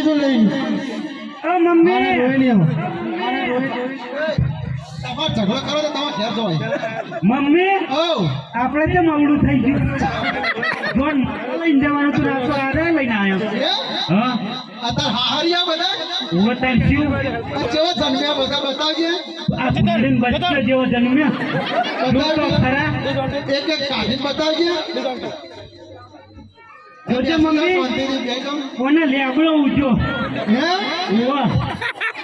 તો લઈ ઓ મમ્મી રોઈ નહીં તમાર ઝઘડો કરો તો તમાર ઘેર જવાય મમ્મી ઓ આપણે કેમ આવડું થઈ ગયું જોન લઈને જવાનું તું રાતો આરે લઈને આવ્યો હા અત્યારે હાહરિયા બધા હું તાર શું આ જેવો જન્મ્યા બધા બતાવજે આ ફૂડીને બચ્ચો જેવો જન્મ્યો દૂધ તો ખરા એક એક કાઢીને બતાવજે જોજે મમ્મી શાંતિથી બેસો. કોને લેબડો ઉજો હે વાહ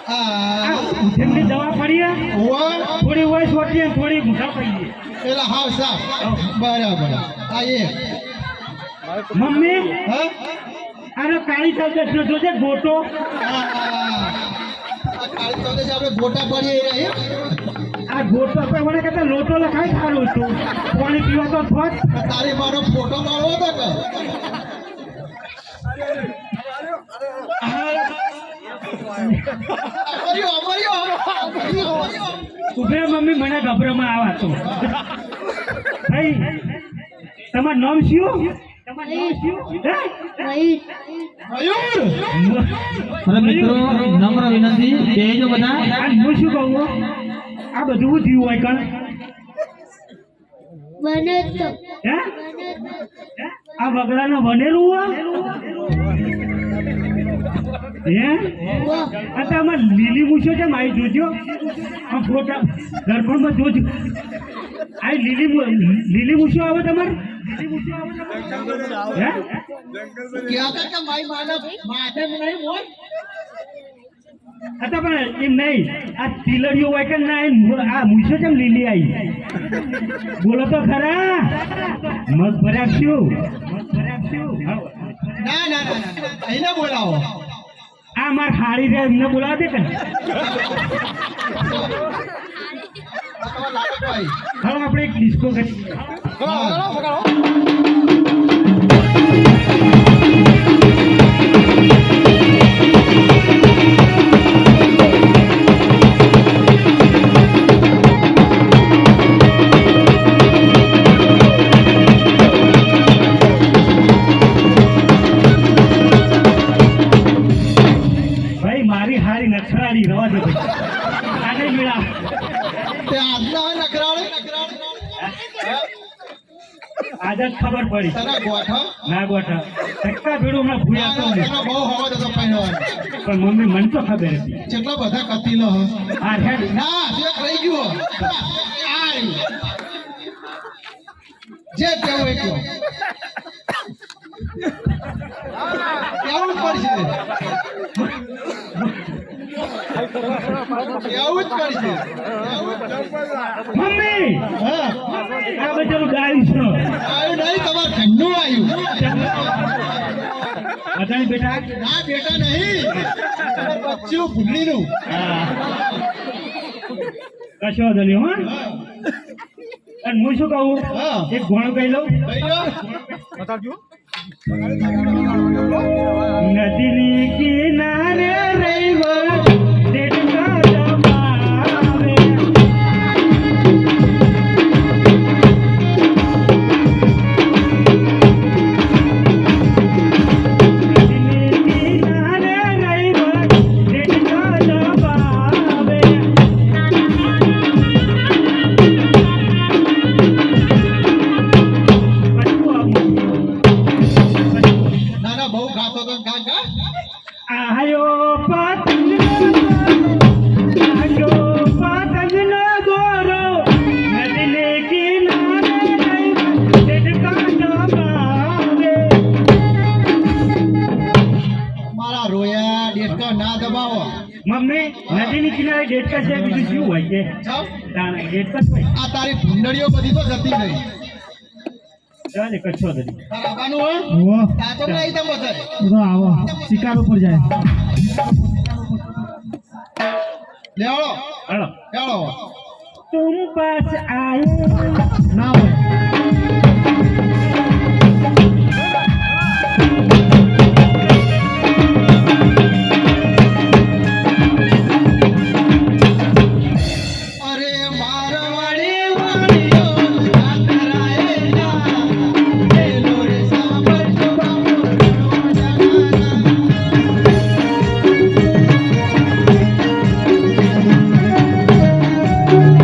આ જેમની દવા પડી ઓવા થોડી હોય છોટી થોડી મોટા પડી પેલા હાવ સાફ બરાબર આ એ મમ્મી હા આનો કાળી ચાલતો જોજે ગોટો આ કાળી ચોદે આપણે ગોટા પડીએ રહે આ ગોટો આપણે મને કહેતા લોટો લખાય સારું હતું પાણી પીવા તો થોત તારી મારો ફોટો પાડવો હતો કે ઉભે મમ્મી મને ગભરામાં આવા તો ભાઈ તમારું નામ શું અરે મિત્રો નમ્ર વિનંતી કહેજો બધા હું શું કહું આ બધું શું થયું હોય કણ હે આ બગડાનો બનેલું હોય હે આ તો આમાં લીલી મૂછો છે મારી જોજો આ ફોટા દર્પણમાં જોજો આ લીલી મૂછો આવે તમારે હે હતા પણ એમ નહીં આ તિલડીઓ હોય કે ના આ મૂછો કેમ લીલી આવી બોલો તો ખરા મગ ભર્યા શું ના ના ના એને બોલાવો આ માર હારી રે એમને બોલાવ દે કે હવે આપણે એક ડિસ્કો કરી મારી હારી નખરાડી રવા દે આને મેળા તે આજના નકરાળે આજે જ ખબર પડી તને ગોઠા ના ગોઠા ધક્કા ભેડું હમણાં ભૂયા તો નહીં. તને બહુ હવા દેતો પહેરવાનો પણ મમ્મી મને તો ખબર હતી જેટલા બધા કતીલો હ આ હેડ ના જે રહી ગયો આ જે કેવું એ કહો કેવું પડશે કેવું જ પડશે મમ્મી હા આ બધાનું ગાડી છે આવ્યું નહીં તમારે ઘરનું આવ્યું બધાની બેટા ના બેટા નહીં બચ્ચું ભૂલીનું કશો વાંધો નહીં હા અને હું શું કહું હા. એક ઘોણું કહી લઉં નદીની કિનારે રહીવા દેડકા જમાવે. નદીની કિનારે રહીવા દેડકા જમાવે. ના ના બહુ ખાતો તો કાકા આયો પતંગનો દોરો નદીને કિનારે રહીવા દેડકા જમાવે. મારા રોયા ડેટકા ના દબાવો મમ્મી નદીની કિનારે ડેટકા છે બીજું શું હોય છે જાઓ. તાણા ડેટકા જ હોય આ તારી ભૂંડળીઓ બધી તો જતી નહીં ચાલે કચ્છો દરી તાર આવવાનું હોય ઓહો તાતો નહીં તમ બધા તો આવો શિકાર ઉપર જાય લેવડો હલો લેવડો તુમ પાસ આયે ના હોય